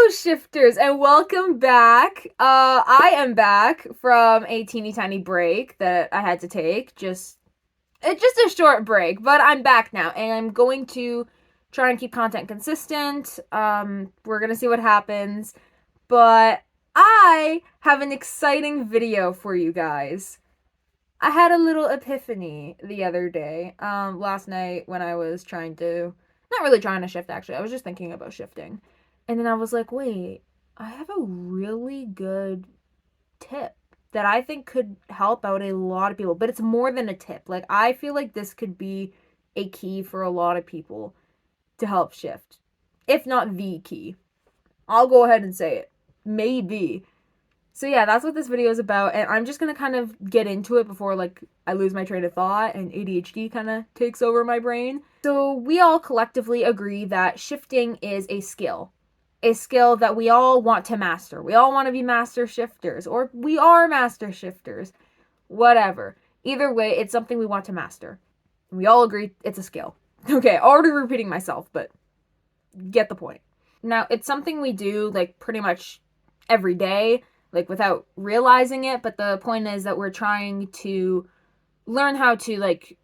Hello, shifters, and welcome back. I am back from a teeny tiny break that I had to take. It's just a short break, but I'm back now, and I'm going to try and keep content consistent. We're gonna see what happens, but I have an exciting video for you guys. I had a little epiphany the other day, last night when I was not really trying to shift actually, I was just thinking about shifting. And then I was like, wait, I have a really good tip that I think could help out a lot of people, but it's more than a tip. Like, I feel like this could be a key for a lot of people to help shift, if not the key. I'll go ahead and say it. Maybe. So yeah, that's what this video is about, and I'm just gonna kind of get into it before like I lose my train of thought and ADHD kind of takes over my brain. So we all collectively agree that shifting is a skill that we all want to master. We all want to be master shifters, or we are master shifters, whatever. Either way, it's something we want to master. We all agree it's a skill. Okay, already repeating myself, but get the point. Now, it's something we do like pretty much every day, like without realizing it, but the point is that we're trying to learn how to like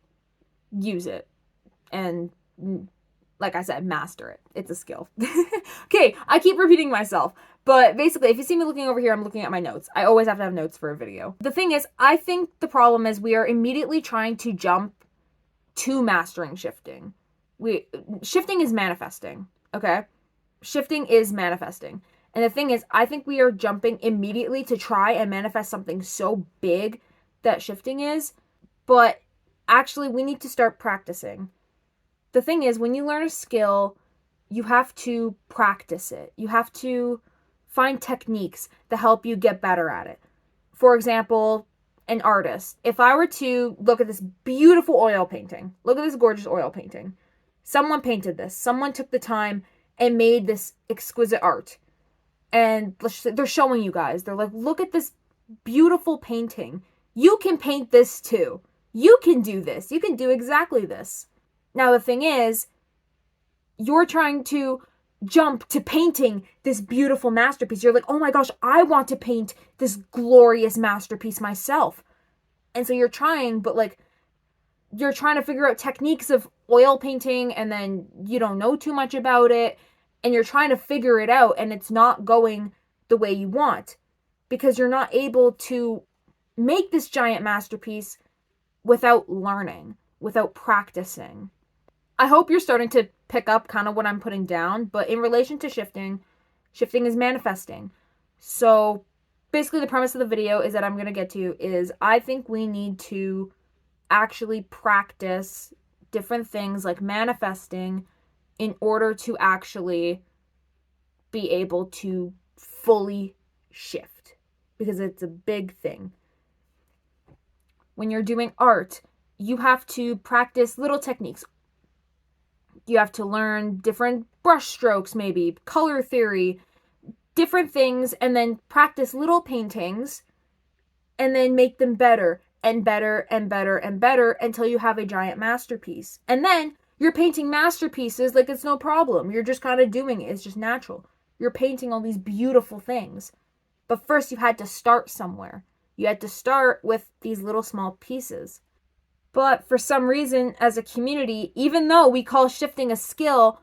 use it and, like I said, master it. It's a skill. Okay, I keep repeating myself, but basically if you see me looking over here, I'm looking at my notes. I always have to have notes for a video. The thing is, I think the problem is we are immediately trying to jump to mastering shifting. Shifting is manifesting, okay? Shifting is manifesting. And the thing is, I think we are jumping immediately to try and manifest something so big that shifting is, but actually we need to start practicing. The thing is, when you learn a skill, you have to practice it. You have to find techniques that help you get better at it. For example, an artist. If I were to look at this beautiful oil painting, look at this gorgeous oil painting. Someone painted this. Someone took the time and made this exquisite art. And they're showing you guys. They're like, look at this beautiful painting. You can paint this too. You can do this. You can do exactly this. Now, the thing is, you're trying to jump to painting this beautiful masterpiece. You're like, oh my gosh, I want to paint this glorious masterpiece myself. And so you're trying, but like, you're trying to figure out techniques of oil painting, and then you don't know too much about it, and you're trying to figure it out, and it's not going the way you want because you're not able to make this giant masterpiece without learning, without practicing. I hope you're starting to pick up kind of what I'm putting down, but in relation to shifting, shifting is manifesting. So basically the premise of the video is that I'm going to get to is I think we need to actually practice different things like manifesting in order to actually be able to fully shift, because it's a big thing. When you're doing art, you have to practice little techniques. You have to learn different brush strokes, maybe color theory, different things, and then practice little paintings and then make them better and better and better and better until you have a giant masterpiece. And then you're painting masterpieces like it's no problem. You're just kind of doing it. It's just natural. You're painting all these beautiful things. But first you had to start somewhere. You had to start with these little small pieces. But for some reason, as a community, even though we call shifting a skill,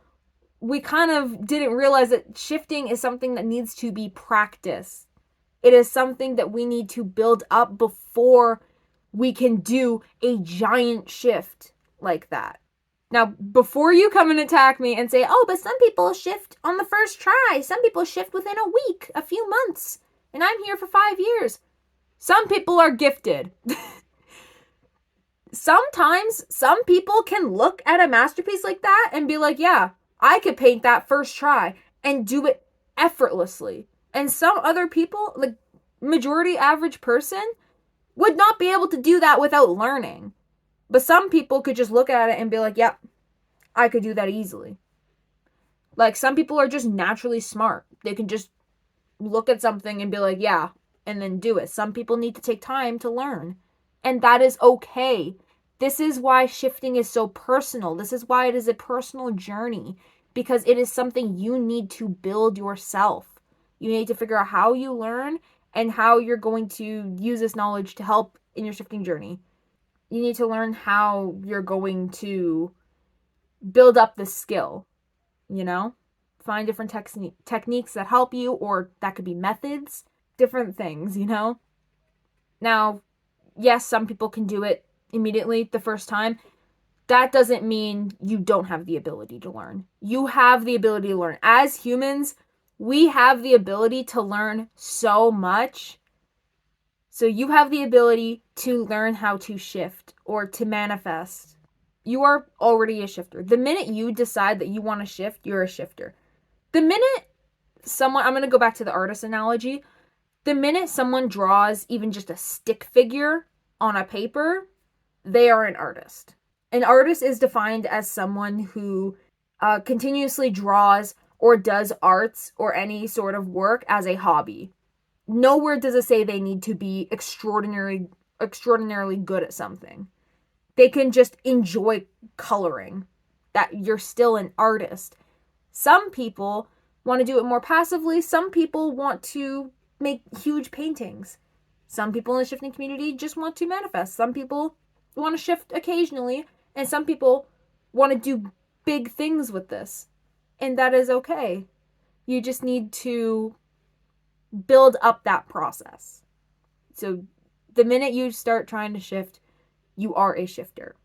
we kind of didn't realize that shifting is something that needs to be practiced. It is something that we need to build up before we can do a giant shift like that. Now, before you come and attack me and say, oh, but some people shift on the first try. Some people shift within a week, a few months, and I'm here for 5 years. Some people are gifted. Sometimes some people can look at a masterpiece like that and be like, yeah, I could paint that first try and do it effortlessly. And some other people, like majority average person, would not be able to do that without learning. But some people could just look at it and be like, yep, I could do that easily. Like, some people are just naturally smart. They can just look at something and be like, yeah, and then do it. Some people need to take time to learn. And that is okay. This is why shifting is so personal. This is why it is a personal journey. because it is something you need to build yourself. You need to figure out how you learn and how you're going to use this knowledge to help in your shifting journey. You need to learn how you're going to build up this skill, you know? Find different techniques that help you, or that could be methods, different things, you know? Now, yes, some people can do it immediately the first time. That doesn't mean you don't have the ability to learn. You have the ability to learn. As humans, we have the ability to learn so much. So you have the ability to learn how to shift or to manifest. You are already a shifter. The minute you decide that you want to shift, you're a shifter. The minute someone, I'm going to go back to the artist analogy. The minute someone draws even just a stick figure on a paper, they are an artist. An artist is defined as someone who continuously draws or does arts or any sort of work as a hobby. Nowhere does it say they need to be extraordinarily good at something. They can just enjoy coloring. That you're still an artist. Some people want to do it more passively. Some people want to make huge paintings. Some people in the shifting community just want to manifest. Some people want to shift occasionally, and some people want to do big things with this. And that is okay. You just need to build up that process. So the minute you start trying to shift, you are a shifter.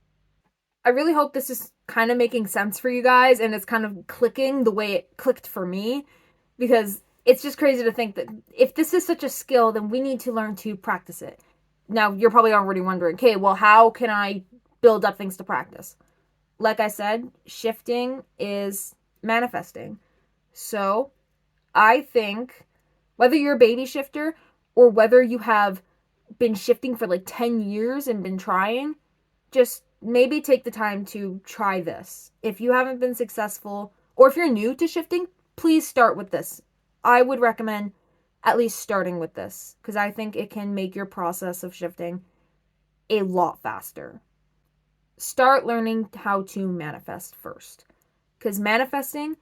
I really hope this is kind of making sense for you guys and it's kind of clicking the way it clicked for me, because it's just crazy to think that if this is such a skill, then we need to learn to practice it. Now, you're probably already wondering, okay, well, how can I build up things to practice? Like I said, shifting is manifesting. So I think whether you're a baby shifter or whether you have been shifting for like 10 years and been trying, just maybe take the time to try this. If you haven't been successful, or if you're new to shifting, please start with this. I would recommend at least starting with this, because I think it can make your process of shifting a lot faster. Start learning how to manifest first, because manifesting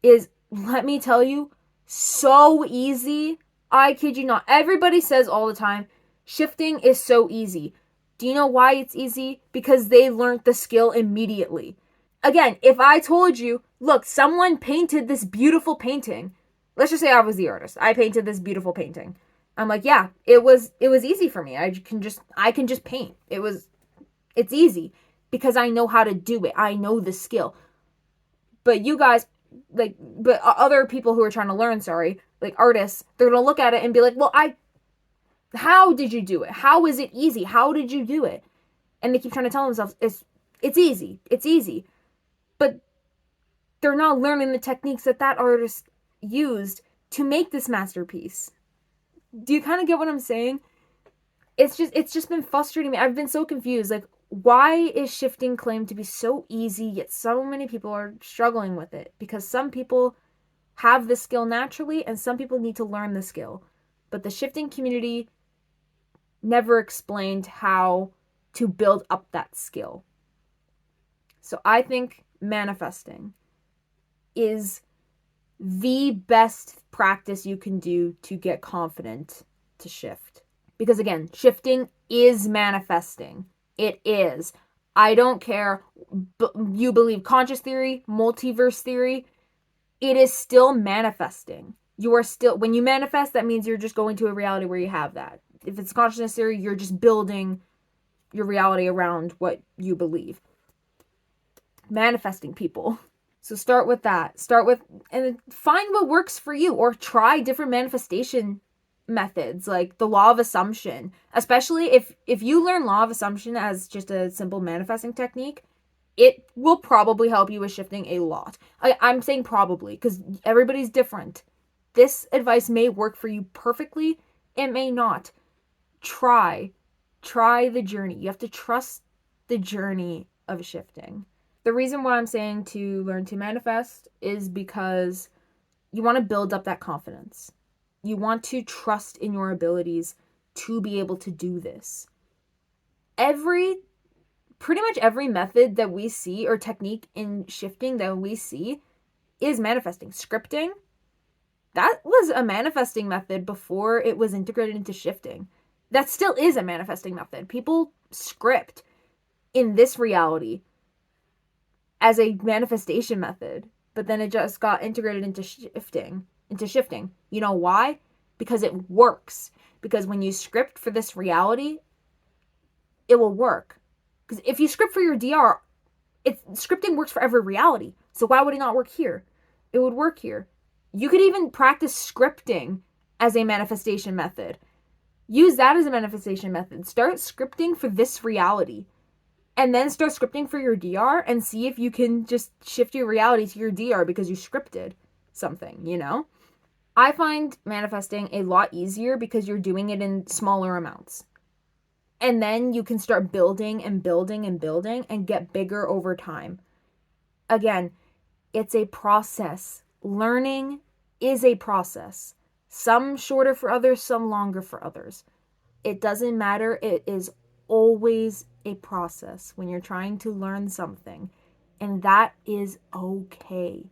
is, let me tell you, so easy. I kid you not. Everybody says all the time, shifting is so easy. Do you know why it's easy? Because they learned the skill immediately. Again, if I told you, look, someone painted this beautiful painting. Let's just say I was the artist. I painted this beautiful painting. I'm like, yeah, it was easy for me. I can just paint. It's easy because I know how to do it. I know the skill. But you guys, but other people who are trying to learn, like artists, they're going to look at it and be like, well, how did you do it? How is it easy? How did you do it? And they keep trying to tell themselves, it's easy. It's easy. But they're not learning the techniques that artist used to make this masterpiece. Do you kind of get what I'm saying? It's just been frustrating me. I've been so confused. Like, why is shifting claimed to be so easy, yet so many people are struggling with it? Because some people have the skill naturally, and some people need to learn the skill. But the shifting community never explained how to build up that skill. So I think manifesting is the best practice you can do to get confident to shift. Because again, shifting is manifesting. It is. I don't care. You believe conscious theory, multiverse theory, it is still manifesting. You are still, when you manifest, that means you're just going to a reality where you have that. If it's consciousness theory, you're just building your reality around what you believe. Manifesting, people. So start with that. And find what works for you, or try different manifestation methods, like the law of assumption. Especially if you learn law of assumption as just a simple manifesting technique, it will probably help you with shifting a lot. I'm saying probably because everybody's different. This advice may work for you perfectly. It may not. Try the journey. You have to trust the journey of shifting. The reason why I'm saying to learn to manifest is because you want to build up that confidence. You want to trust in your abilities to be able to do this. Pretty much every method that we see or technique in shifting that we see is manifesting. Scripting, that was a manifesting method before it was integrated into shifting. That still is a manifesting method. People script in this reality as a manifestation method, but then it just got integrated into shifting. You know why? Because it works. Because when you script for this reality, it will work. Because if you script for your DR, scripting works for every reality. So why would it not work here? It would work here. You could even practice scripting as a manifestation method. Use that as a manifestation method. Start scripting for this reality. And then start scripting for your DR and see if you can just shift your reality to your DR because you scripted something, you know? I find manifesting a lot easier because you're doing it in smaller amounts. And then you can start building and building and building and get bigger over time. Again, it's a process. Learning is a process. Some shorter for others, some longer for others. It doesn't matter. It is always a process when you're trying to learn something. And that is okay.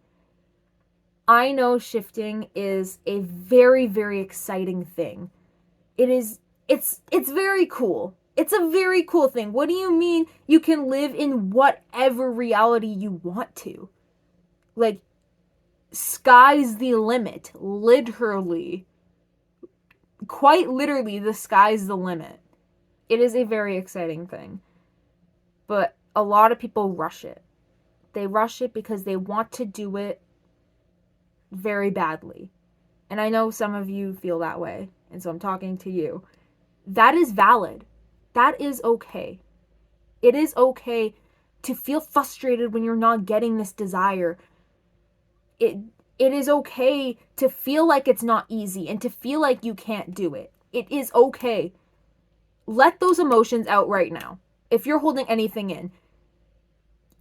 I know shifting is a very, very exciting thing. It's very cool. It's a very cool thing. What do you mean you can live in whatever reality you want to? Like, sky's the limit. Literally. Quite literally, the sky's the limit. It is a very exciting thing. But a lot of people rush it. They rush it because they want to do it very badly. And I know some of you feel that way. And so I'm talking to you. That is valid. That is okay. It is okay to feel frustrated when you're not getting this desire. It is okay to feel like it's not easy and to feel like you can't do it. It is okay. Let those emotions out right now. If you're holding anything in,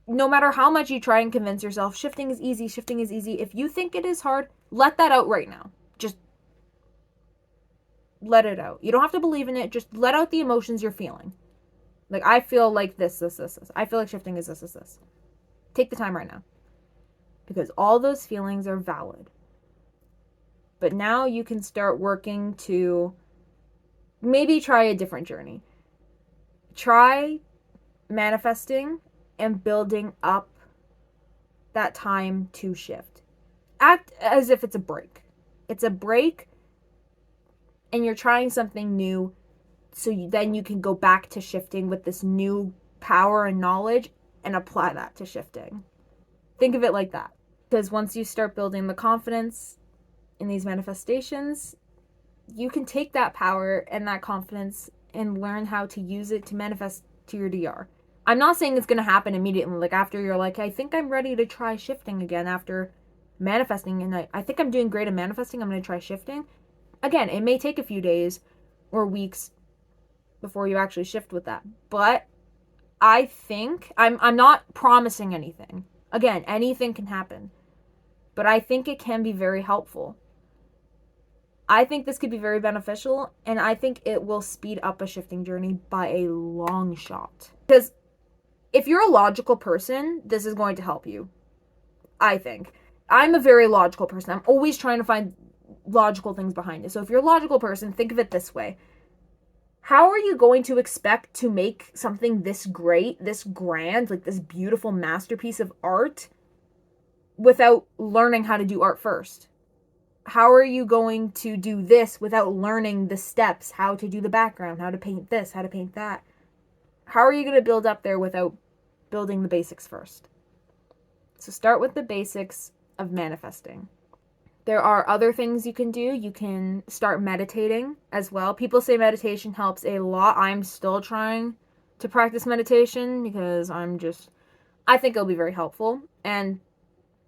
no matter how much you try and convince yourself shifting is easy, if you think it is hard, let that out right now. Just let it out. You don't have to believe in it. Just let out the emotions you're feeling. Like, I feel like this. I feel like shifting is this. Take the time right now. Because all those feelings are valid. But now you can start working to maybe try a different journey. Try manifesting and building up that time to shift. Act as if it's a break. It's a break and you're trying something new, so then you can go back to shifting with this new power and knowledge and apply that to shifting. Think of it like that. Because once you start building the confidence in these manifestations, you can take that power and that confidence and learn how to use it to manifest to your DR. I'm not saying it's going to happen immediately, like after you're like, I think I'm ready to try shifting again after manifesting, and I think I'm doing great at manifesting, I'm going to try shifting. Again, it may take a few days or weeks before you actually shift with that. But I think, I'm not promising anything. Again, anything can happen. But I think it can be very helpful. I think this could be very beneficial, and I think it will speed up a shifting journey by a long shot. Because if you're a logical person, this is going to help you. I think. I'm a very logical person. I'm always trying to find logical things behind it. So if you're a logical person, think of it this way. How are you going to expect to make something this great, this grand, like this beautiful masterpiece of art without learning how to do art first? How are you going to do this without learning the steps, how to do the background, how to paint this, how to paint that? How are you going to build up there without building the basics first? So start with the basics of manifesting. There are other things you can do. You can start meditating as well. People say meditation helps a lot. I'm still trying to practice meditation because I think it'll be very helpful. And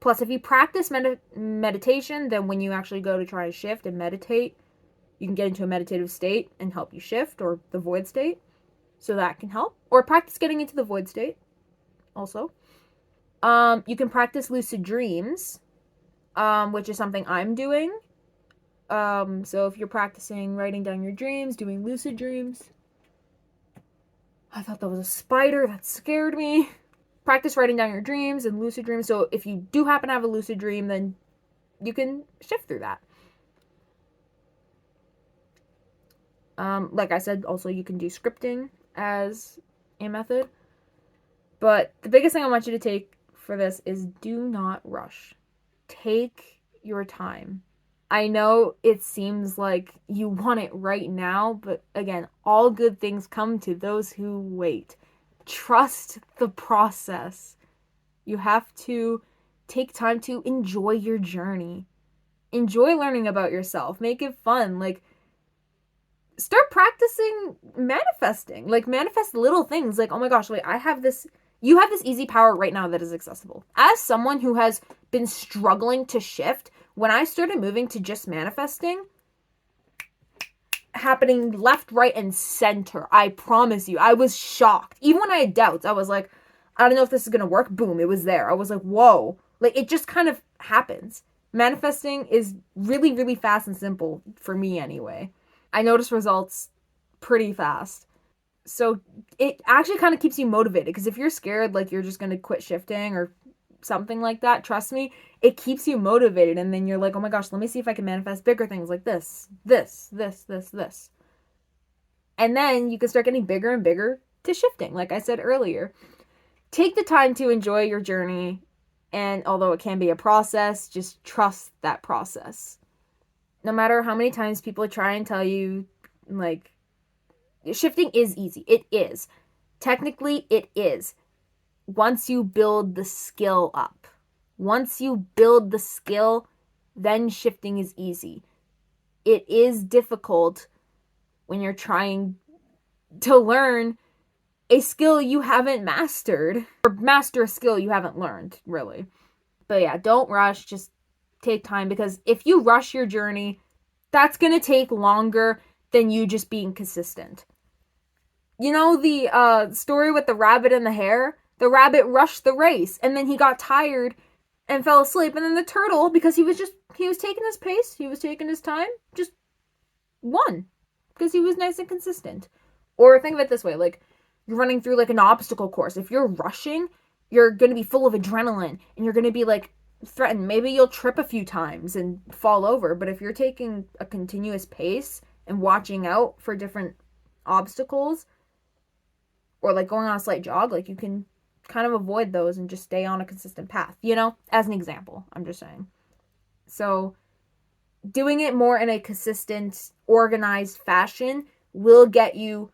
plus, if you practice meditation, then when you actually go to try to shift and meditate, you can get into a meditative state and help you shift, or the void state. So that can help. Or practice getting into the void state also. You can practice lucid dreams, which is something I'm doing. So if you're practicing writing down your dreams, doing lucid dreams. I thought that was a spider. That scared me. Practice writing down your dreams and lucid dreams. So if you do happen to have a lucid dream, then you can shift through that. Like I said, also you can do scripting as a method. But the biggest thing I want you to take for this is do not rush. Take your time. I know it seems like you want it right now, but again, all good things come to those who wait. Trust the process. You have to take time to enjoy your journey. Enjoy learning about yourself. Make it fun. Like, start practicing manifesting. Like, manifest little things. Like, oh my gosh, wait, I have this. You have this easy power right now that is accessible. As someone who has been struggling to shift, when I started moving to just manifesting, happening left, right, and center, I promise you, I was shocked. Even when I had doubts, I was like, I don't know if this is gonna work. Boom, it was there. I was like, whoa. Like, it just kind of happens. Manifesting is really, really fast and simple, for me anyway. I notice results pretty fast. So it actually kind of keeps you motivated, because if you're scared, like you're just going to quit shifting or something like that, trust me, it keeps you motivated. And then you're like, oh my gosh, let me see if I can manifest bigger things like this. And then you can start getting bigger and bigger to shifting, like I said earlier. Take the time to enjoy your journey. And although it can be a process, just trust that process. No matter how many times people try and tell you, like, shifting is easy. It is. Technically, it is. Once you build the skill up. Once you build the skill, then shifting is easy. It is difficult when you're trying to learn a skill you haven't mastered, or master a skill you haven't learned, really. But yeah, don't rush. Just take time, because if you rush your journey, that's going to take longer than you just being consistent. You know the story with the rabbit and the hare? The rabbit rushed the race, and then he got tired and fell asleep, and then the turtle, because he was taking his pace, he was taking his time, just won, because he was nice and consistent. Or think of it this way, like, you're running through like an obstacle course. If you're rushing, you're going to be full of adrenaline, and you're going to be like threatened. Maybe you'll trip a few times and fall over, but if you're taking a continuous pace and watching out for different obstacles, or like going on a slight jog, like, you can kind of avoid those and just stay on a consistent path, you know, as an example. I'm just saying. So doing it more in a consistent, organized fashion will get you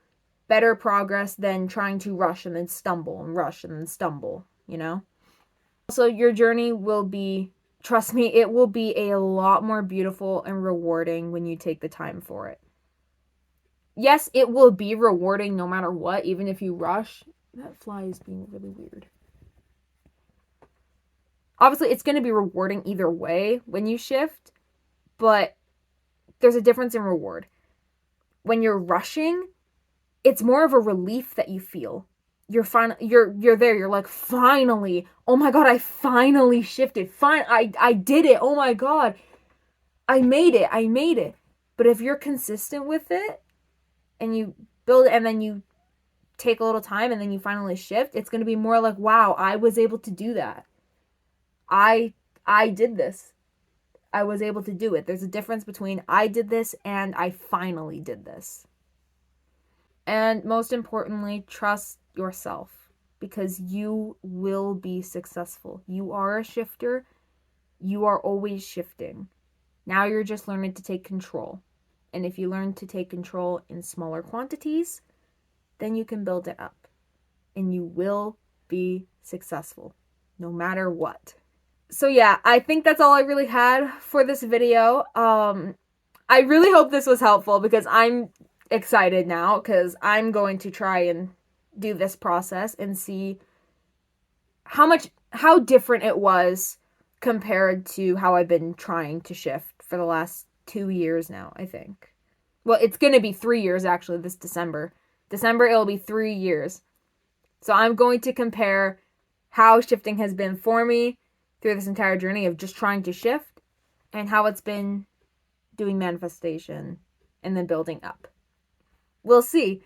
better progress than trying to rush and then stumble and rush and then stumble, you know? Also, your journey will be, trust me, it will be a lot more beautiful and rewarding when you take the time for it. Yes, it will be rewarding no matter what, even if you rush. That fly is being really weird. Obviously, it's going to be rewarding either way when you shift, but there's a difference in reward. When you're rushing, it's more of a relief that you feel. You're there. You're like, finally. Oh my god, I finally shifted. I did it. Oh my god. I made it. But if you're consistent with it and you build it and then you take a little time and then you finally shift, it's going to be more like, wow, I was able to do that. I did this. I was able to do it. There's a difference between I did this and I finally did this. And most importantly, trust yourself, because you will be successful. You are a shifter. You are always shifting. Now you're just learning to take control. And if you learn to take control in smaller quantities, then you can build it up. And you will be successful, no matter what. So yeah, I think that's all I really had for this video. I really hope this was helpful, because I'm excited now, because I'm going to try and do this process and see how different it was compared to how I've been trying to shift for the last 2 years now, I think. Well, it's going to be 3 years actually this December. It'll be 3 years. So I'm going to compare how shifting has been for me through this entire journey of just trying to shift, and how it's been doing manifestation and then building up. We'll see.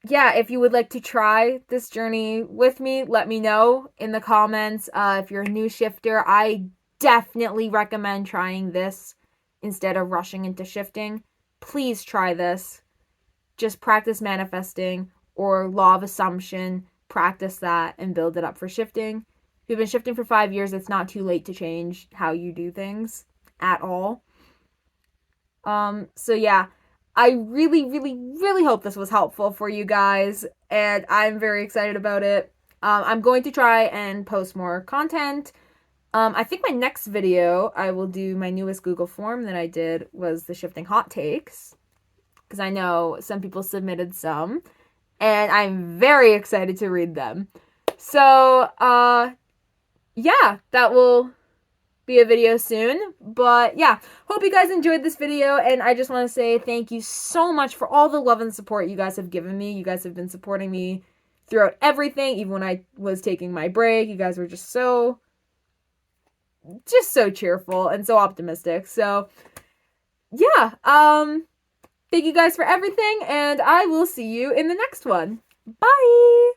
yeah, if you would like to try this journey with me, let me know in the comments. If you're a new shifter, I definitely recommend trying this instead of rushing into shifting. Please try this. Just practice manifesting or law of assumption, practice that and build it up for shifting. If you've been shifting for 5 years, it's not too late to change how you do things at all. So yeah, I really, really, really hope this was helpful for you guys, and I'm very excited about it. I'm going to try and post more content. I think my next video, I will do my newest Google form that I did was the shifting hot takes, because I know some people submitted some, and I'm very excited to read them. So, yeah, that will be a video soon. But yeah, hope you guys enjoyed this video, and I just want to say thank you so much for all the love and support you guys have given me. You guys have been supporting me throughout everything, even when I was taking my break. You guys were just so cheerful and so optimistic. So yeah, thank you guys for everything, and I will see you in the next one. Bye.